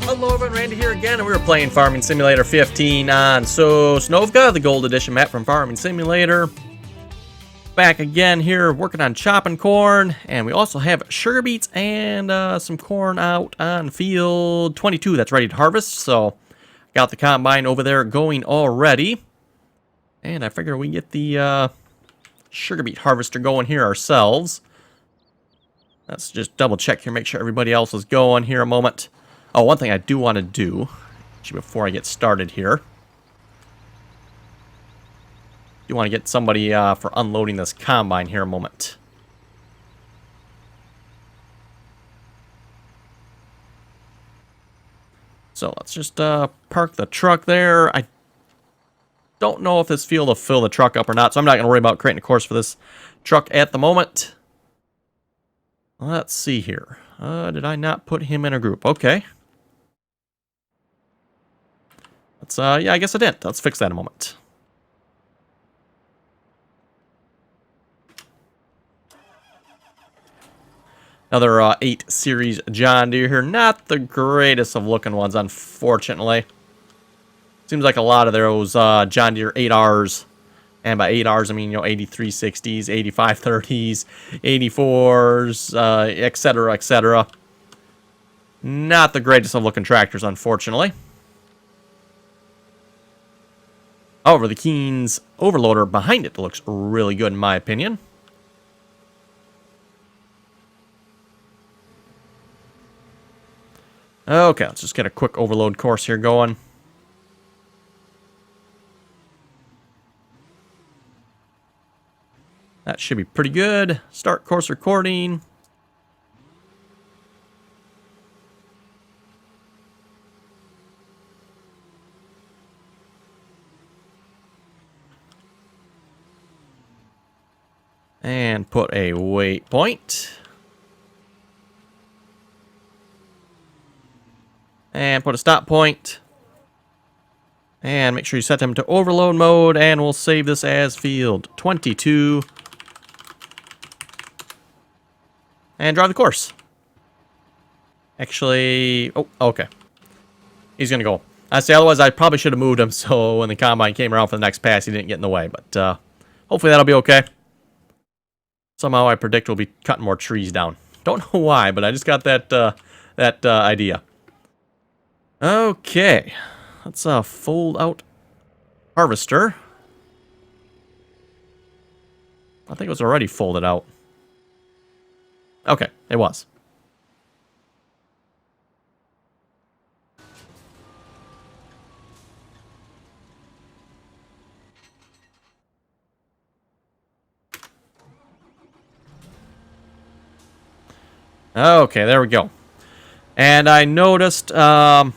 Hello everyone, Randy here again, and we're playing Farming Simulator 15 on Sosnovka, the gold edition map from Farming Simulator. Back again here, working on chopping corn, and we also have sugar beets and some corn out on field 22 that's ready to harvest, so got the combine over there going already. And I figure we get the sugar beet harvester going here ourselves. Let's just double check here, make sure everybody else is going here a moment. Oh, one thing I do want to do, actually before I get started here, do want to get somebody for unloading this combine here a moment. So let's just park the truck there. I don't know if this field will fill the truck up or not, so I'm not going to worry about creating a course for this truck at the moment. Let's see here. Did I not put him in a group? Okay. Let's, yeah, I guess I didn't. Let's fix that in a moment. Another 8 Series John Deere here. Not the greatest of looking ones, unfortunately. Seems like a lot of those John Deere 8Rs. And by 8Rs, I mean, you know, 8360s, 8530s, 84s, etc., etc. Not the greatest of looking tractors, unfortunately. However, the Keen's overloader behind it looks really good in my opinion. Okay, let's just get a quick overload course here going. That should be pretty good. Start course recording. And put a waypoint. And put a stop point. And make sure you set them to overload mode. And we'll save this as field 22. And drive the course. Actually, oh, okay. He's going to go. I say, otherwise I probably should have moved him so when the combine came around for the next pass, he didn't get in the way. But hopefully that'll be okay. Somehow I predict we'll be cutting more trees down. Don't know why, but I just got that idea. Okay. Let's fold out harvester. I think it was already folded out. Okay, it was. Okay, there we go. And I noticed, yeah,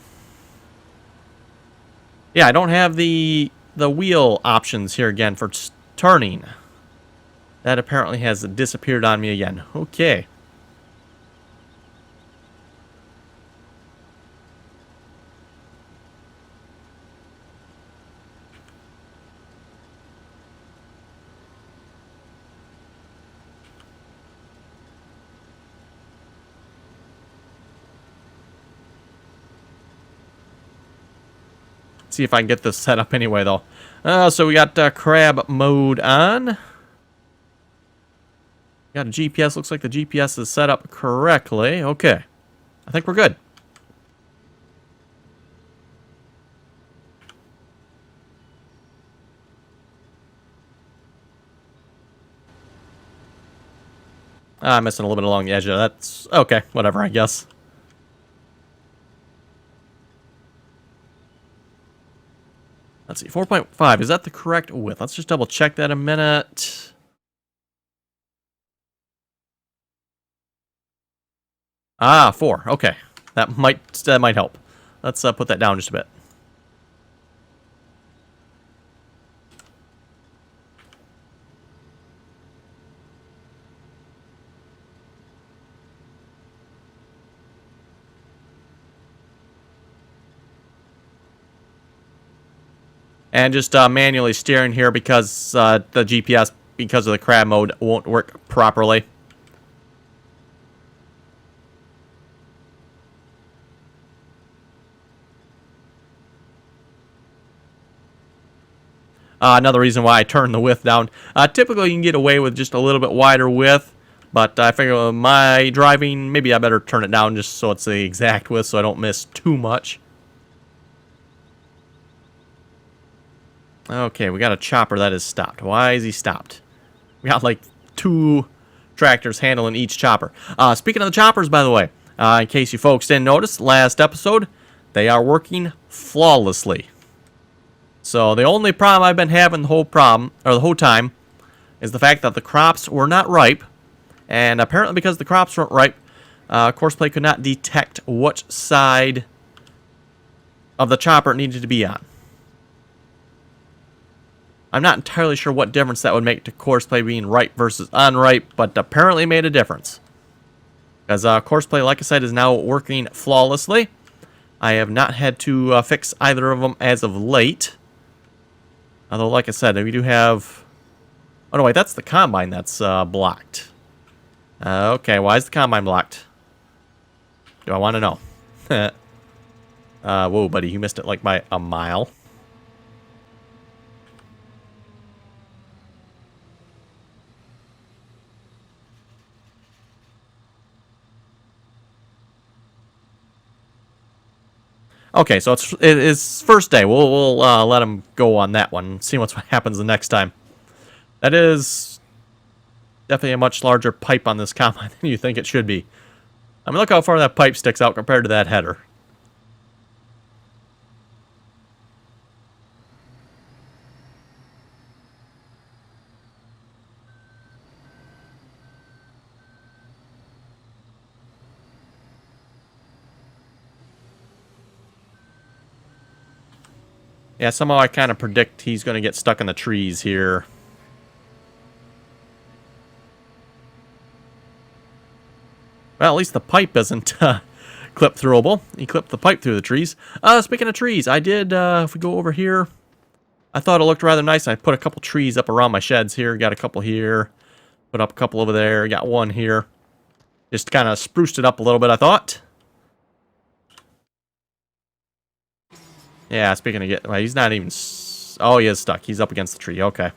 I don't have the wheel options here again for turning. That apparently has disappeared on me again. Okay. See if I can get this set up anyway, though. So we got crab mode on. Got a GPS. Looks like the GPS is set up correctly. Okay. I think we're good. I'm missing a little bit along the edge there. That's okay. Whatever, I guess. Let's see, 4.5, is that the correct width? Let's just double check that a minute. Ah, 4, okay. That might help. Let's put that down just a bit. And just manually steering here because the GPS, because of the crab mode, won't work properly. Another reason why I turned the width down. Typically, you can get away with just a little bit wider width, but I figure with my driving, maybe I better turn it down just so it's the exact width so I don't miss too much. Okay, we got a chopper that is stopped. Why is he stopped? We got like 2 tractors handling each chopper. Speaking of the choppers, by the way, in case you folks didn't notice, last episode, they are working flawlessly. So the only problem I've been having the whole time is the fact that the crops were not ripe, and apparently because the crops weren't ripe, Courseplay could not detect which side of the chopper it needed to be on. I'm not entirely sure what difference that would make to Courseplay being ripe versus unripe, but apparently made a difference. Because Courseplay, like I said, is now working flawlessly. I have not had to fix either of them as of late. Although, like I said, we do have... Oh, no, wait, that's the combine that's blocked. Okay, why is the combine blocked? Do I want to know? Whoa, buddy, you missed it like by a mile. Okay, so it's first day. We'll let him go on that one. See what happens the next time. That is definitely a much larger pipe on this combine than you think it should be. I mean, look how far that pipe sticks out compared to that header. Yeah, somehow I kind of predict he's going to get stuck in the trees here. Well, at least the pipe isn't clip throwable. He clipped the pipe through the trees. Speaking of trees, I did, if we go over here, I thought it looked rather nice. I put a couple trees up around my sheds here. Got a couple here. Put up a couple over there. Got one here. Just kind of spruced it up a little bit, I thought. Yeah, speaking of well, he's not even... Oh, he is stuck. He's up against the tree. Okay.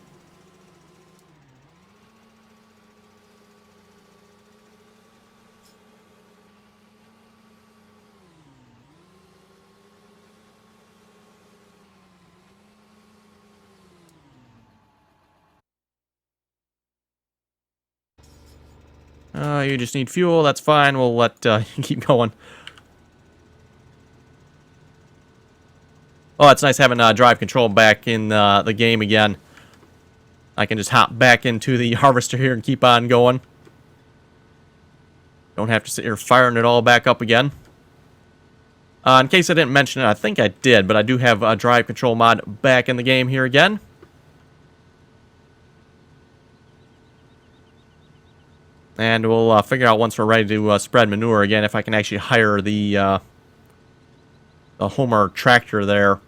You just need fuel. That's fine. We'll let you keep going. Oh, it's nice having drive control back in the game again. I can just hop back into the harvester here and keep on going. Don't have to sit here firing it all back up again. In case I didn't mention it, I think I did, but I do have a drive control mod back in the game here again. And we'll figure out once we're ready to spread manure again if I can actually hire the Homer tractor there.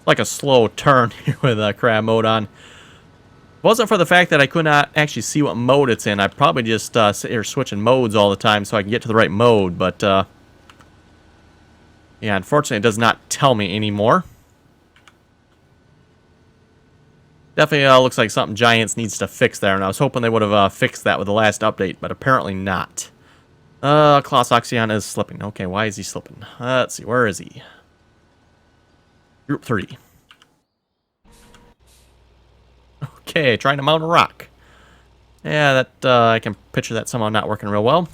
Like a slow turn here with crab mode on. If it wasn't for the fact that I could not actually see what mode it's in, I'd probably just sit here switching modes all the time so I can get to the right mode, but yeah, unfortunately it does not tell me anymore. Definitely looks like something Giants needs to fix there, and I was hoping they would have fixed that with the last update, but apparently not. Klaus Oxyon is slipping. Okay, why is he slipping? Let's see, where is he? Group 3. Okay, trying to mount a rock. Yeah, that I can picture that somehow not working real well.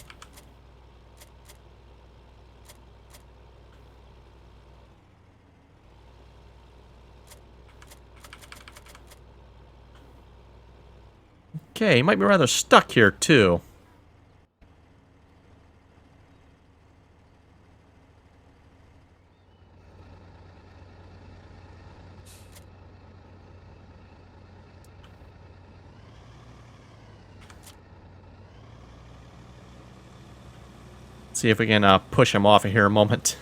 Okay, he might be rather stuck here too. See if we can push him off of here a moment.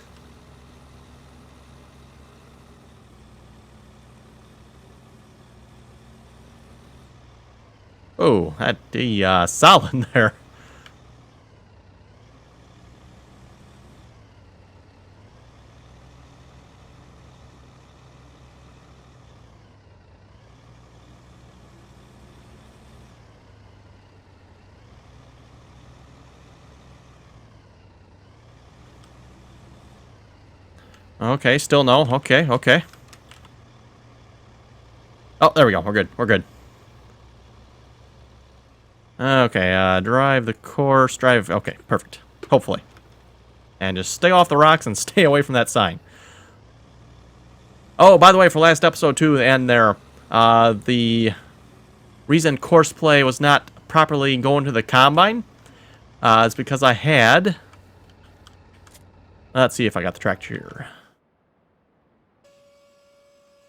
Oh, that solid there. Okay, still no. Okay, okay. Oh, there we go. We're good. We're good. Okay, drive the course. Drive. Okay, perfect. Hopefully. And just stay off the rocks and stay away from that sign. Oh, by the way, for last episode, too, and there, the reason Courseplay was not properly going to the Combine is because I had... Let's see if I got the tractor here.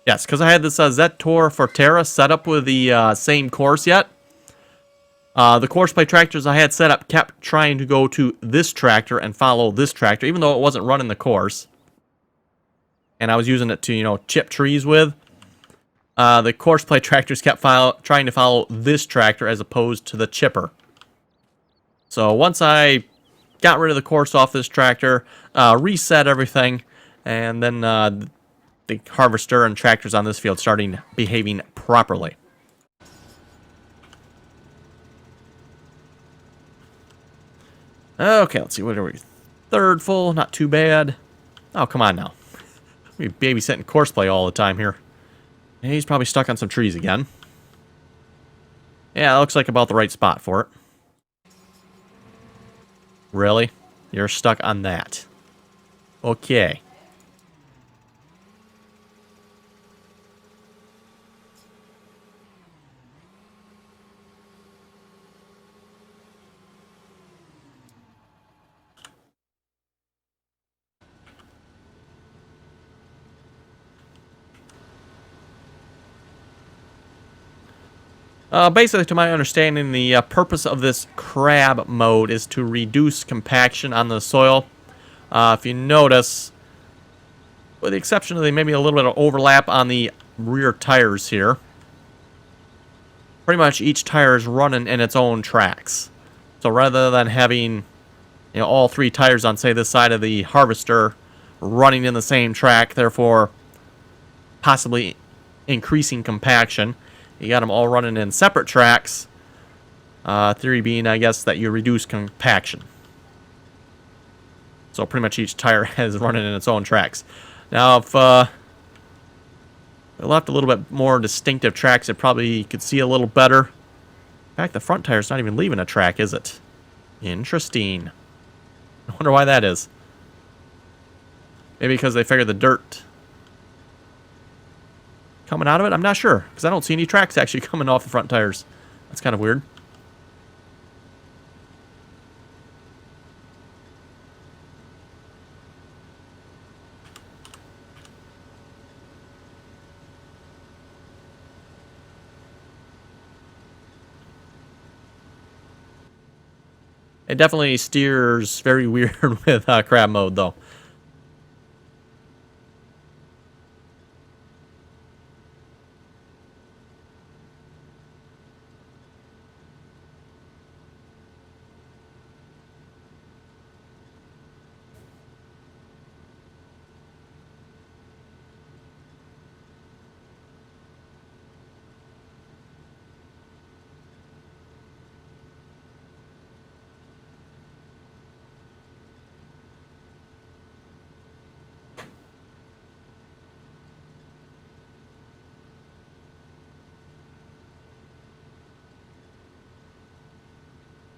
Yes, because I had this Zetor Forterra set up with the same course yet. The Courseplay tractors I had set up kept trying to go to this tractor and follow this tractor, even though it wasn't running the course. And I was using it to, you know, chip trees with. The Courseplay tractors kept trying to follow this tractor as opposed to the chipper. So once I got rid of the course off this tractor, reset everything, and then the harvester and tractors on this field starting behaving properly. Okay, let's see, what are we? Third full, not too bad. Oh, come on now. We're babysitting Courseplay all the time here. He's probably stuck on some trees again. Yeah, that looks like about the right spot for it. Really? You're stuck on that. Okay. Basically, to my understanding, the purpose of this crab mode is to reduce compaction on the soil. If you notice, with the exception of maybe a little bit of overlap on the rear tires here, pretty much each tire is running in its own tracks. So rather than having, you know, all three tires on, say, this side of the harvester running in the same track, therefore possibly increasing compaction, you got them all running in separate tracks. Theory being, I guess, that you reduce compaction. So pretty much each tire is running in its own tracks. Now, if they left a little bit more distinctive tracks, it probably you could see a little better. In fact, the front tire's not even leaving a track, is it? Interesting. I wonder why that is. Maybe because they figured the dirt coming out of it? I'm not sure, because I don't see any tracks actually coming off the front tires. That's kind of weird. It definitely steers very weird with crab mode, though.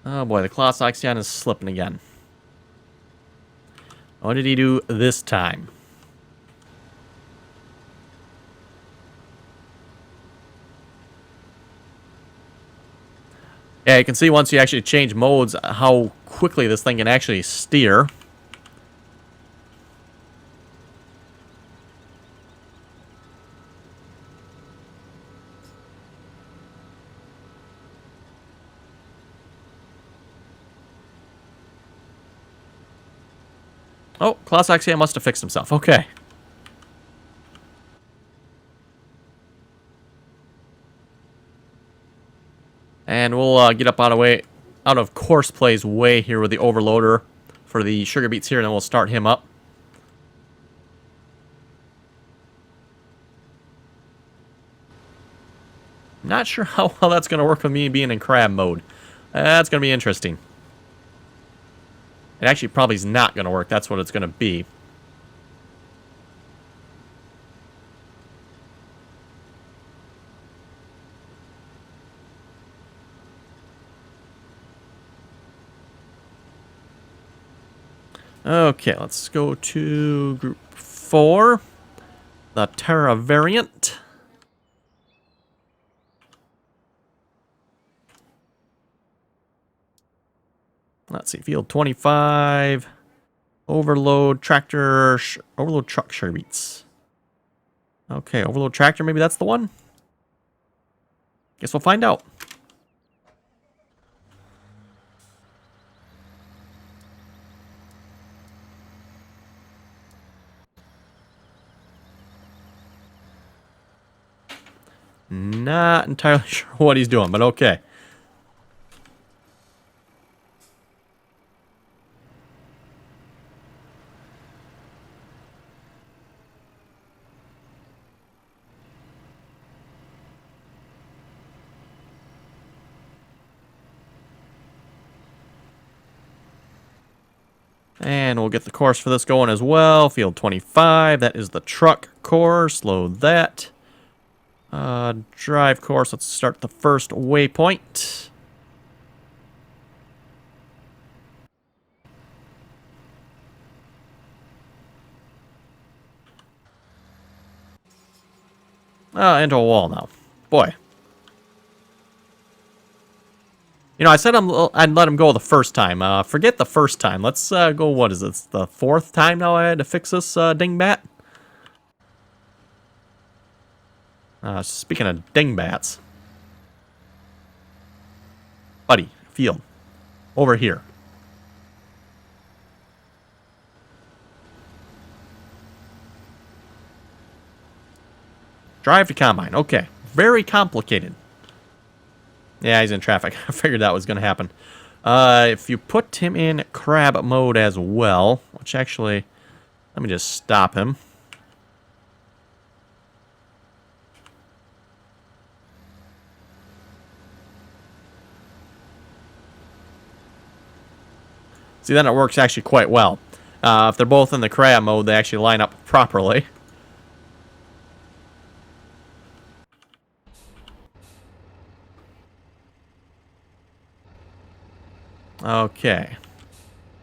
Oh boy, the Claas Ixion is slipping again. What did he do this time? Yeah, you can see once you actually change modes how quickly this thing can actually steer. Oh, Klaus actually must have fixed himself. Okay. And we'll get up out of Courseplay's way here with the overloader for the sugar beets here, and then we'll start him up. Not sure how well that's going to work with me being in crab mode. That's going to be interesting. It actually probably is not going to work. That's what it's going to be. Okay, let's go to group 4. The Terra variant. Let's see, field 25. Overload tractor, overload truck sugar beets. Okay, overload tractor, maybe that's the one? Guess we'll find out. Not entirely sure what he's doing, but okay. And we'll get the course for this going as well. Field 25, that is the truck course. Load that. Drive course, let's start the first waypoint. Into a wall now. Boy. You know, I said I'd let him go the first time. Forget the first time. Let's go, what is this? The 4th time now I had to fix this dingbat? Speaking of dingbats. Buddy, field. Over here. Drive to combine. Okay. Very complicated. Yeah, he's in traffic. I figured that was going to happen. If you put him in crab mode as well, which actually, let me just stop him. See, then it works actually quite well. If they're both in the crab mode, they actually line up properly. Okay.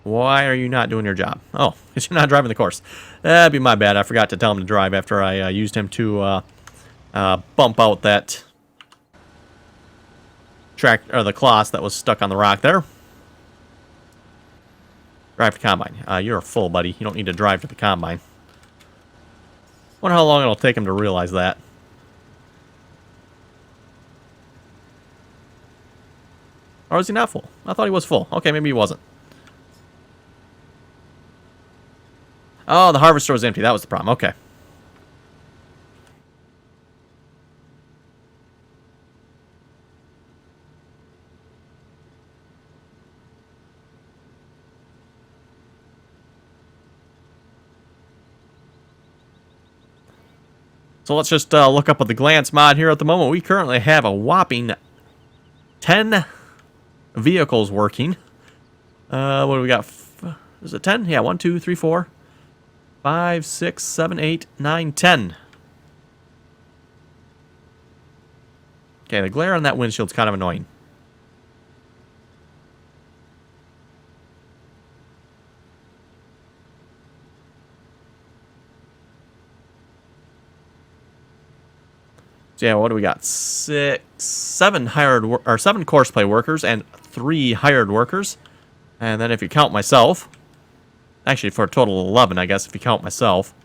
Why are you not doing your job? Oh, because you're not driving the course. That'd be my bad. I forgot to tell him to drive after I used him to bump out that track or the cloth that was stuck on the rock there. Drive to combine. You're full, buddy. You don't need to drive to the combine. Wonder how long it'll take him to realize that. Or is he not full? I thought he was full. Okay, maybe he wasn't. Oh, the harvester was empty. That was the problem. Okay. So let's just look up at the glance mod here at the moment. We currently have a whopping 10 vehicles working. What do we got? Is it 10? Yeah, 1, 2, 3, 4, 5, 6, 7, 8, 9, 10. Okay, the glare on that windshield's kind of annoying. So yeah, what do we got? 7 Courseplay workers and 3 hired workers. And then if you count myself, actually for a total of 11, I guess, if you count myself.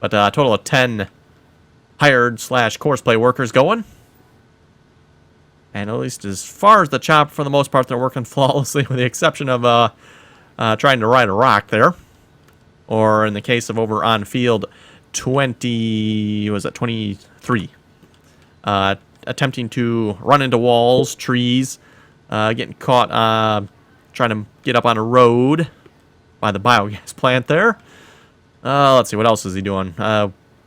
But a total of 10 hired / Courseplay workers going. And at least as far as the chop, for the most part, they're working flawlessly, with the exception of trying to ride a rock there. Or in the case of over on field 20, was it 23? Attempting to run into walls, trees, getting caught trying to get up on a road by the biogas plant there. Let's see, what else is he doing?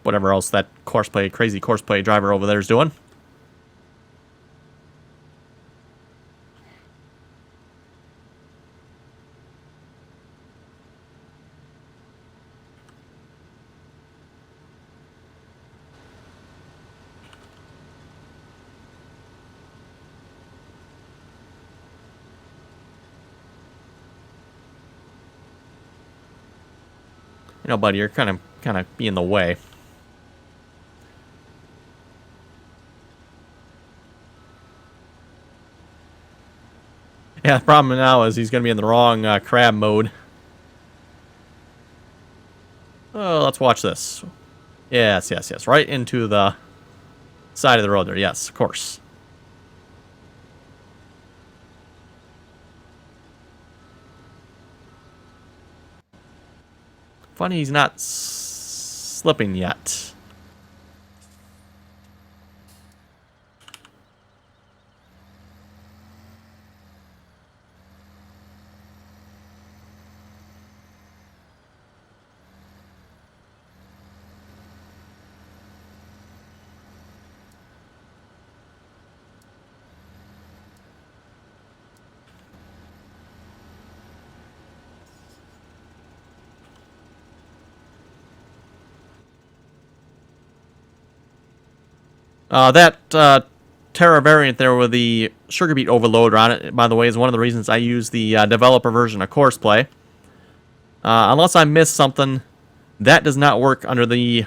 Whatever else that crazy Courseplay driver over there is doing. You know, buddy, you're kind of be in the way. Yeah, the problem now is he's going to be in the wrong crab mode. Oh, let's watch this. Yes, yes, yes. Right into the side of the road there. Yes, of course. Funny he's not slipping yet. That Terra variant there with the sugar beet overloader on it, by the way, is one of the reasons I use the developer version of Courseplay. Unless I missed something, that does not work under the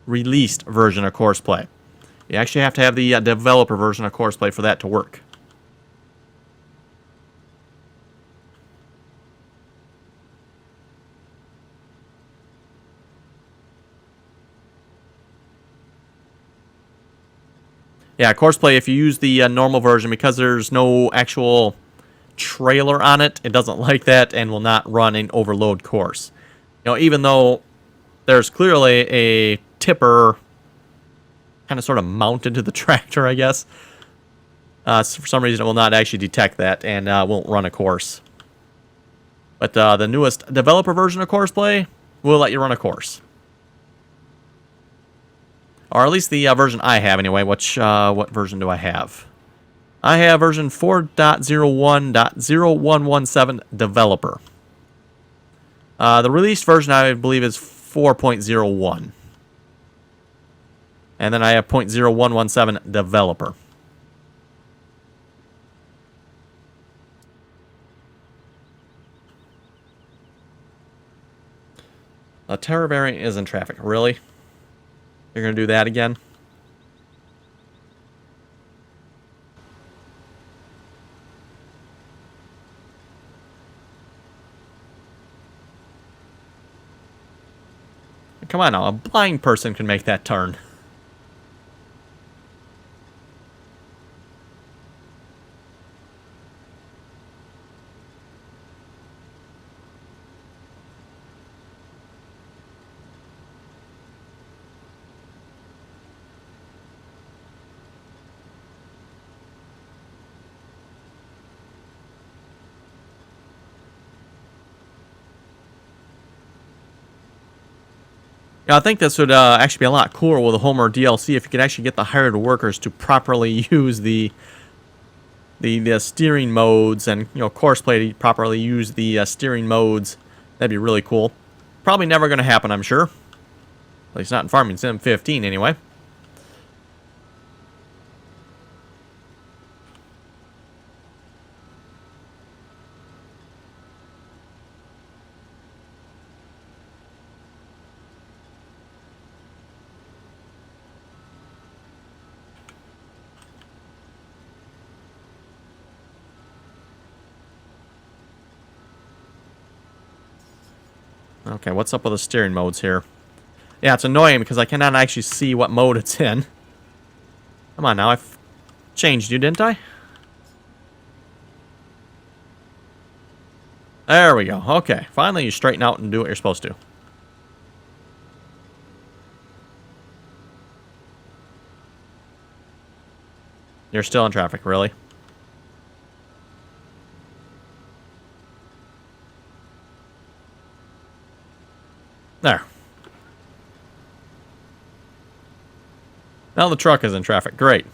released version of Courseplay. You actually have to have the developer version of Courseplay for that to work. Yeah, Courseplay, if you use the normal version, because there's no actual trailer on it, it doesn't like that and will not run an overload course. You know, even though there's clearly a tipper kind of sort of mounted to the tractor, I guess. For some reason, it will not actually detect that and won't run a course. But the newest developer version of Courseplay will let you run a course. Or at least the version I have anyway. What version do I have? I have version 4.01.0117 developer. The released version I believe is 4.01. And then I have 0.0117 developer. A Terra variant is in traffic. Really? You're going to do that again? Come on now, a blind person can make that turn. Yeah, I think this would actually be a lot cooler with a Homer DLC if you could actually get the hired workers to properly use the steering modes and, you know, Courseplay to properly use the steering modes. That'd be really cool. Probably never going to happen, I'm sure. At least not in Farming Sim 15 anyway. Okay, what's up with the steering modes here? Yeah, it's annoying because I cannot actually see what mode it's in. Come on now, I've changed you, didn't I? There we go. Okay, finally you straighten out and do what you're supposed to. You're still in traffic, really? There. Now the truck is in traffic. Great.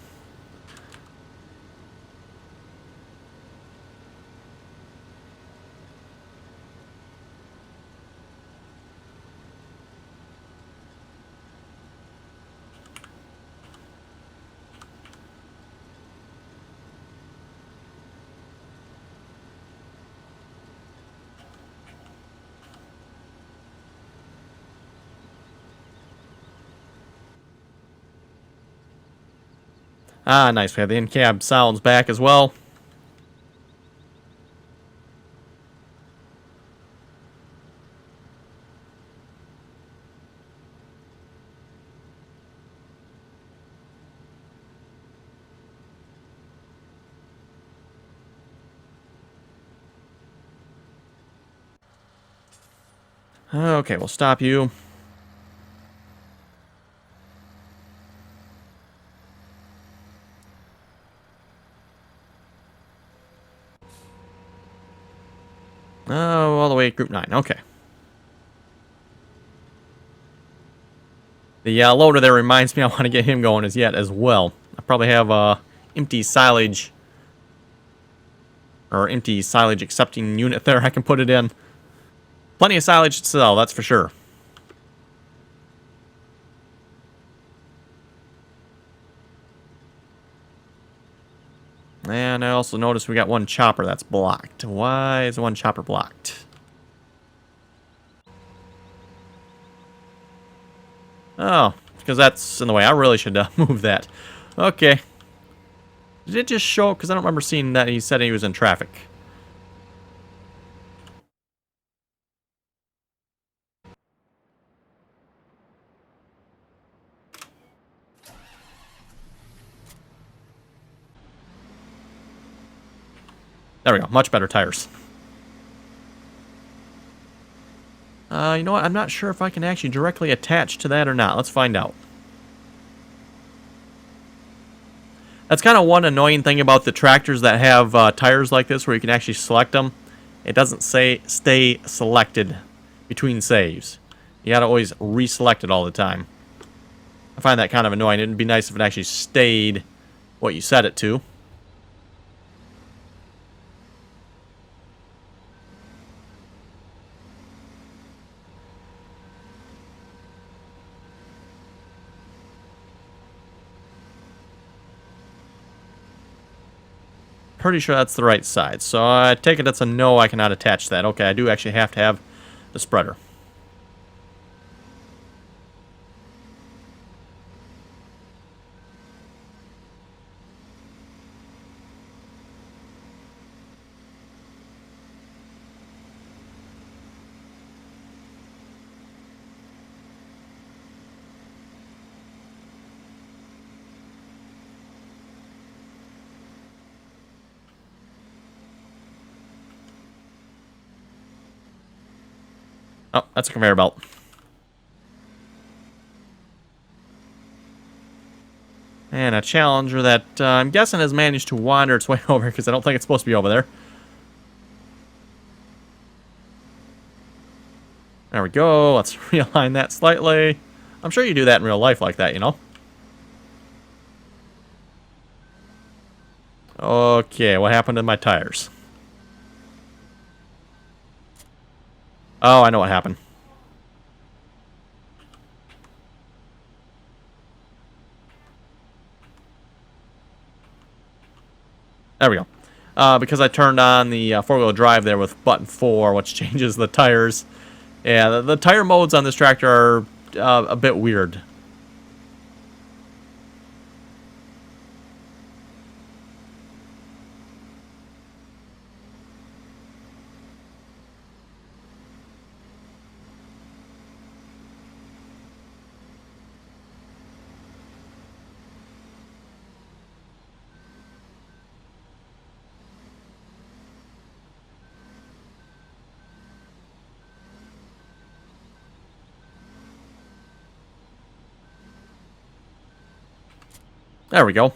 Ah, nice. We have the in-cab sounds back as well. Okay, we'll stop you. Oh, all the way at Group 9. Okay. The loader there reminds me I want to get him going as yet as well. I probably have empty silage or empty silage accepting unit there I can put it in. Plenty of silage to sell, that's for sure. And I also noticed we got one chopper that's blocked. Why is one chopper blocked? Oh, because that's in the way. I really should move that. Okay. Did it just show? Because I don't remember seeing that he said he was in traffic. There we go. Much better tires. You know what? I'm not sure if I can actually directly attach to that or not. Let's find out. That's kind of one annoying thing about the tractors that have tires like this where you can actually select them. It doesn't say stay selected between saves. You gotta always reselect it all the time. I find that kind of annoying. It'd be nice if it actually stayed what you set it to. Pretty sure that's the right side. So I take it that's a no, I cannot attach that. Okay, I do actually have to have the spreader. Oh, that's a conveyor belt. And a Challenger that I'm guessing has managed to wander its way over because I don't think it's supposed to be over there. There we go. Let's realign that slightly. I'm sure you do that in real life like that, you know. Okay, what happened to my tires? Oh, I know what happened. There we go. Because I turned on the four-wheel drive there with button 4, which changes the tires. Yeah, the tire modes on this tractor are a bit weird. There we go.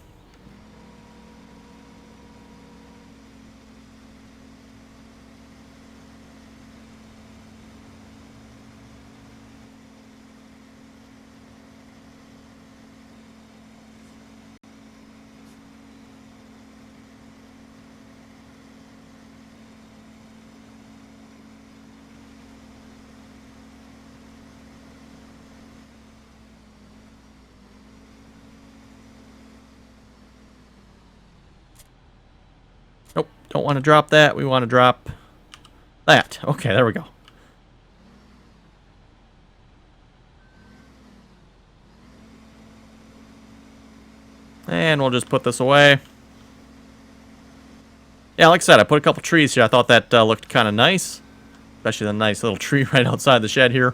Don't want to drop that. We want to drop that. Okay, there we go. And we'll just put this away. Yeah, like I said, I put a couple trees here. I thought that looked kind of nice. Especially the nice little tree right outside the shed here.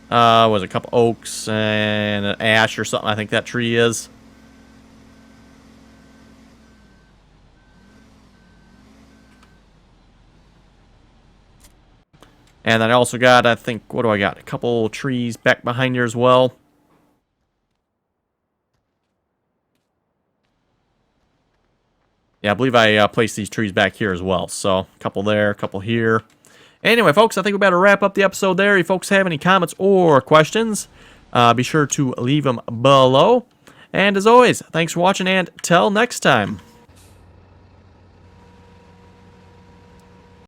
Was a couple oaks and an ash or something, I think that tree is. And then I also got, I think, what do I got? A couple trees back behind here as well. Yeah, I believe I placed these trees back here as well. So, a couple there, a couple here. Anyway, folks, I think we better wrap up the episode there. If you folks have any comments or questions, be sure to leave them below. And as always, thanks for watching, and till next time.